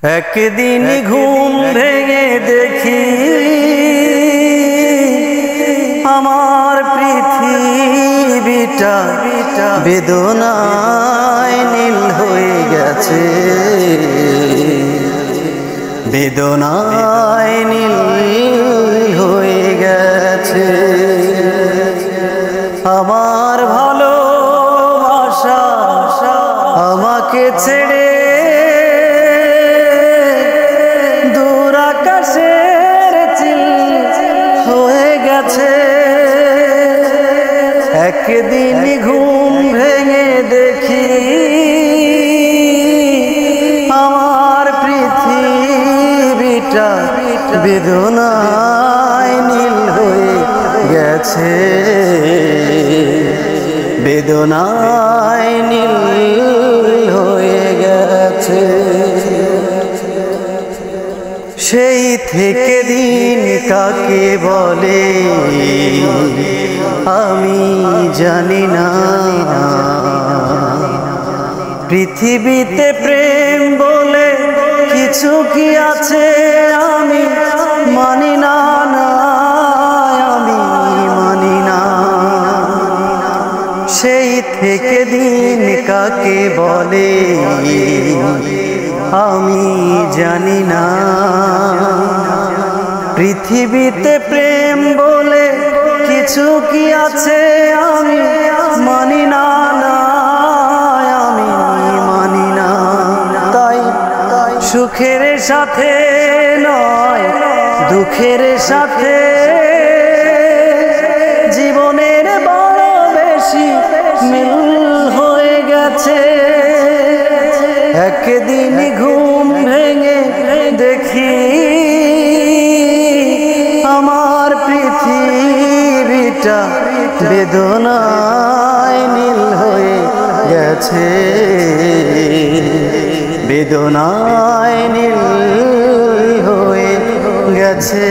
একদিন ঘুম ভেঙে দেখি আমার পৃথিবীটা বেদনায় নীল হয়ে গেছে, বেদনায় নীল হয়ে গেছে। আমার ভালোবাসা আমাকে ছেড়ে দূর আকাশের চিল হয়ে গেছে। একদিন ঘুম ভেঙে দেখি আমার পৃথিবীটা বেদনায় নীল হয়ে গেছে, বেদনায় নীল হয়ে গেছে। সেই থেকে দিন কাকে বলে আমি জানি না, পৃথিবীতে প্রেম বলে কিছু কি আছে আমি মানি না, আমি মানি না। সেই থেকে দিন কাকে বলে আমি জানি না, পৃথিবীতে প্রেম বলে কিছু কি আছে আমি মানি না, আমি মানি না। তাই সুখের সাথে নয় দুঃখের সাথে জীবনের বড় বেশি মিল হয়ে গেছে। একদিন ঘুম ভেঙে দেখি আমার পৃথিবীটা বেদনায় নীল হয়ে গেছে, বেদনায় নীল হয়ে গেছে।